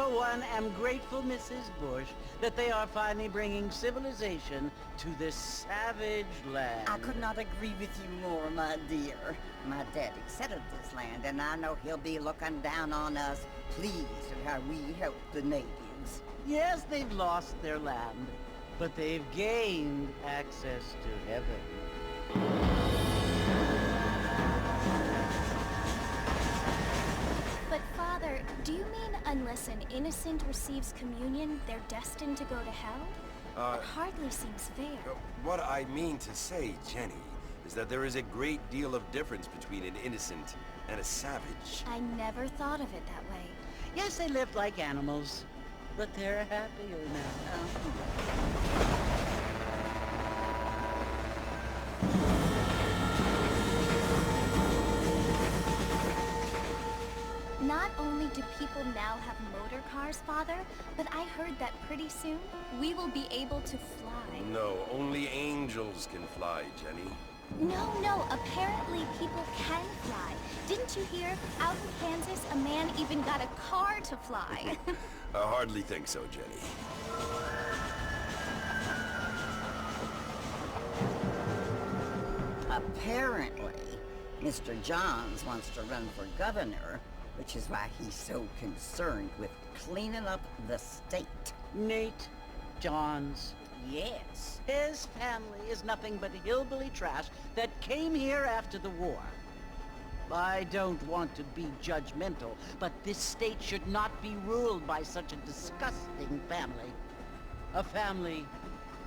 for one, am grateful, Mrs. Bush, that they are finally bringing civilization to this savage land. I could not agree with you more, my dear. My daddy settled this land, and I know he'll be looking down on us, pleased at how we help the natives. Yes, they've lost their land, but they've gained access to heaven. But Father, do you mean unless an innocent receives communion, they're destined to go to hell? That hardly seems fair. What I mean to say, Jenny, is that there is a great deal of difference between an innocent and a savage. I never thought of it that way. Yes, they lived like animals, but they're happier now. Not only do people now have motor cars, Father, but I heard that pretty soon we will be able to fly. No, only angels can fly, Jenny. No, apparently people can fly. Didn't you hear? Out in Kansas, a man even got a car to fly. I hardly think so, Jenny. Apparently, Mr. Johns wants to run for governor, which is why he's so concerned with cleaning up the state. Nate Johns. Yes. His family is nothing but hillbilly trash that came here after the war. I don't want to be judgmental, but this state should not be ruled by such a disgusting family. A family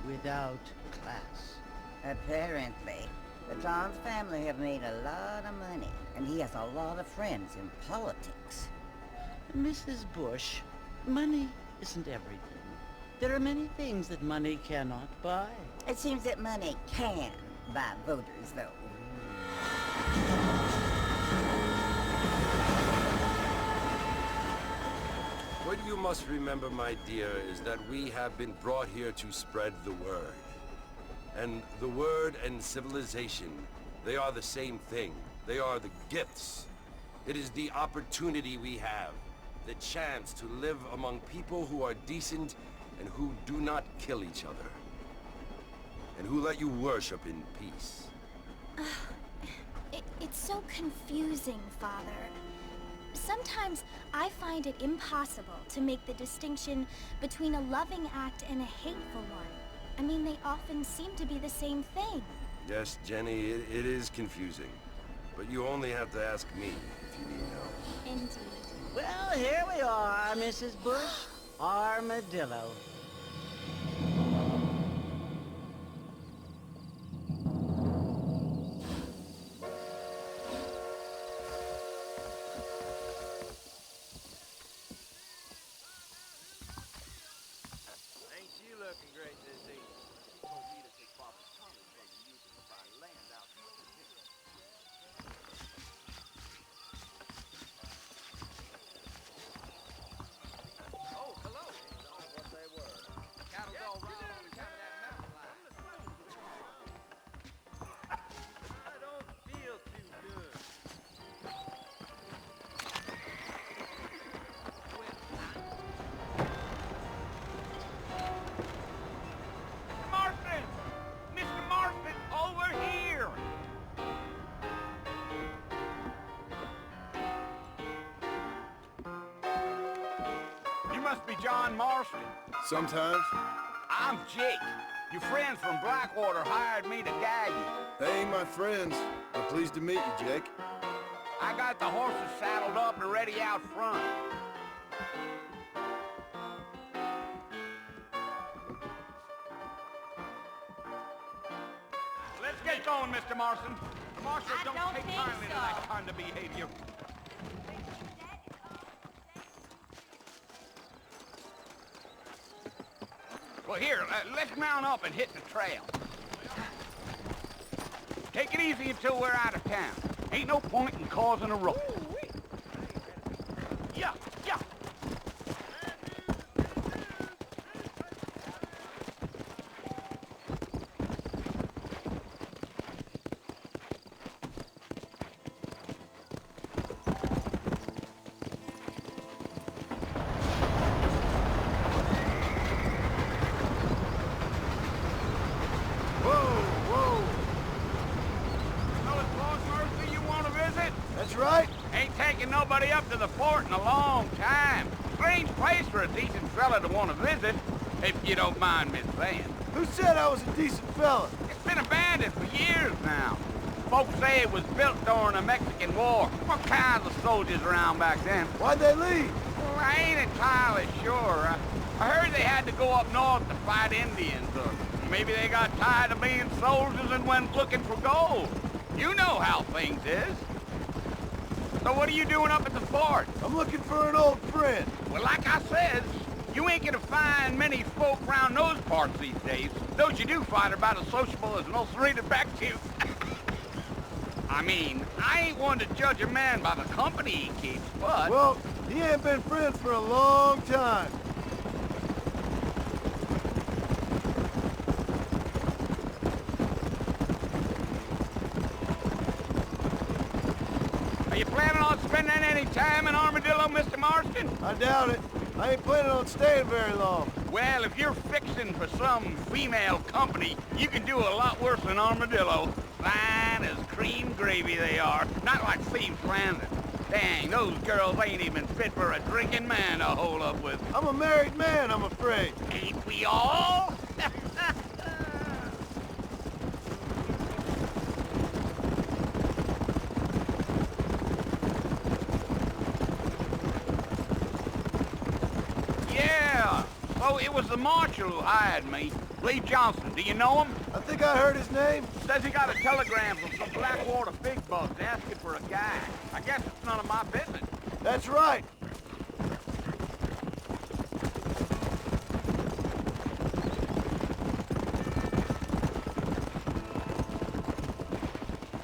without class. Apparently. The Johns family have made a lot of money, and he has a lot of friends in politics. Mrs. Bush, money isn't everything. There are many things that money cannot buy. It seems that money can buy voters, though. What you must remember, my dear, is that we have been brought here to spread the word. And the word and civilization, they are the same thing. They are the gifts. It is the opportunity we have, the chance to live among people who are decent and who do not kill each other, and who let you worship in peace. It's so confusing, Father. Sometimes I find it impossible to make the distinction between a loving act and a hateful one. I mean, they often seem to be the same thing. Yes, Jenny, it is confusing. But you only have to ask me if you need help. Indeed. Well, here we are, Mrs. Bush. Armadillo. Ain't you looking great this evening? She told me to take Papa's comments from the using of our land out here. Oh, hello. What they were. Cattle's all round on account of that mountain lion. I don't feel too good. Marston! Mr. Marston, over here! You must be John Marston. Sometimes. I'm Jake. Your friends from Blackwater hired me to guide you. They ain't my friends. I'm pleased to meet you, Jake. I got the horses saddled up and ready out front. Let's get going, Mr. Marston. The marshals I don't don't take think kindly to so. that kind of behavior. Well, here, let's mount up and hit the trail. Take it easy until we're out of town. Ain't no point in causing a ruckus. Yeah, yeah. Whoa! Well, it's Boss Murphy you want to visit? That's right. Ain't taking nobody up to the fort in a long time. Strange place for a decent fella to want to visit, if you don't mind me saying. Who said I was a decent fella? It's been abandoned for years now. Folks say it was built during the Mexican War. What kinds of soldiers around back then? Why'd they leave? Well, I ain't entirely sure. I heard they had to go up north to fight Indians, or maybe they got tired of being soldiers and went looking for gold. You know how things is. So what are you doing up at the fort? I'm looking for an old friend. Well, like I said, you ain't gonna find many folk around those parts these days. Those you do find are about as sociable as an ulcerated back tooth. I mean, I ain't one to judge a man by the company he keeps, but... Well, he ain't been friends for a long time. Are you planning on spending any time in Armadillo, Mr. Marston? I doubt it. I ain't planning on staying very long. Well, if you're fixing for some female company, you can do a lot worse than Armadillo. Fine as cream gravy they are, not like seems landed. Dang, those girls ain't even fit for a drinking man to hole up with. I'm a married man, I'm afraid. Ain't we all? Yeah, so it was the marshal who hired me. Lee Johnson, do you know him? I think I heard his name. Says he got a telegram from some Blackwater big bugs asking for a guy. I guess it's none of my business. That's right.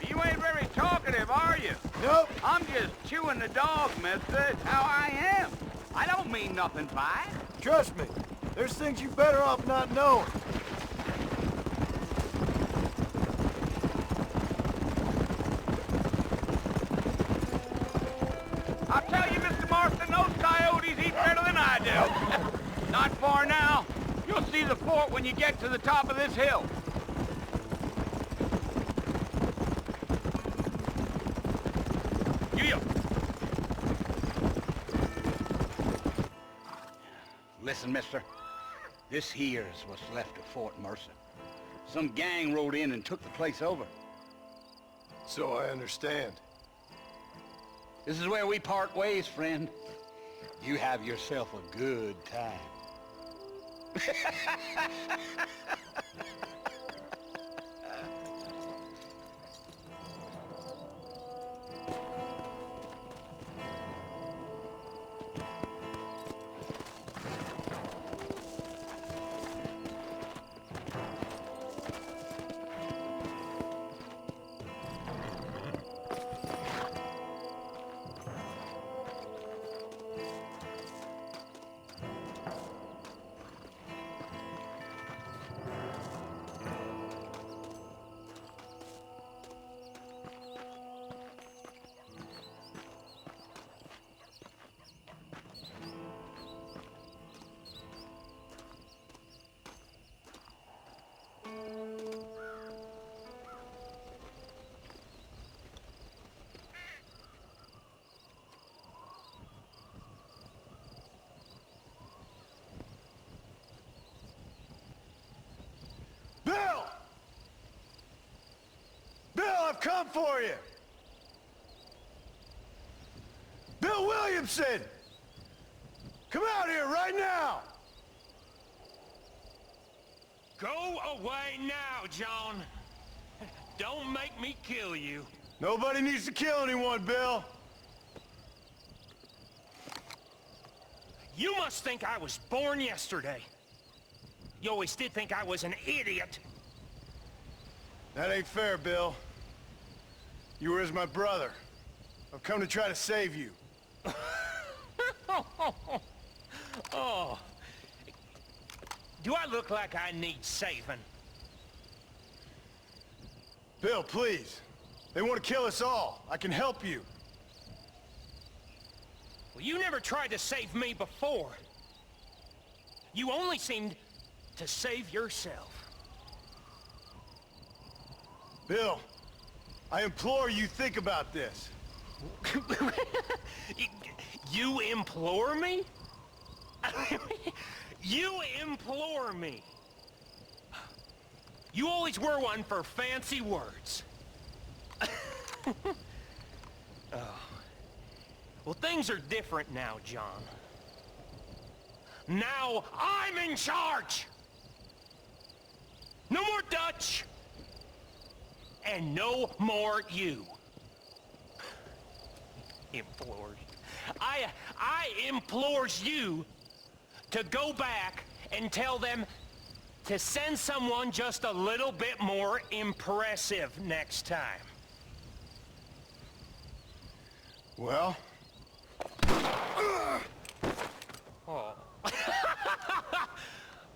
You ain't very talkative, are you? Nope. I'm just chewing the dog, mister. It's how I am. I don't mean nothing by it. Trust me. There's things you better off not knowing. I'll tell you, Mr. Marston, those coyotes eat better than I do. Not far now. You'll see the fort when you get to the top of this hill. Yeah. Listen, mister. This here's what's left of Fort Mercer. Some gang rode in and took the place over. So I understand. This is where we part ways, friend. You have yourself a good time. Bill! Bill, I've come for you! Bill Williamson! Come out here right now! Go away now, John. Don't make me kill you. Nobody needs to kill anyone, Bill. You must think I was born yesterday. You always did think I was an idiot. That ain't fair, Bill. You were as my brother. I've come to try to save you. Oh. Do I look like I need saving? Bill, please. They want to kill us all. I can help you. Well, you never tried to save me before. You only seemed to save yourself. Bill, I implore you think about this. You implore me? You implore me? You always were one for fancy words. Oh. Well, things are different now, John. Now I'm in charge! No more Dutch! And no more you. Implores. I implores you to go back and tell them to send someone just a little bit more impressive next time. Well? Oh.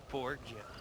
Poor John.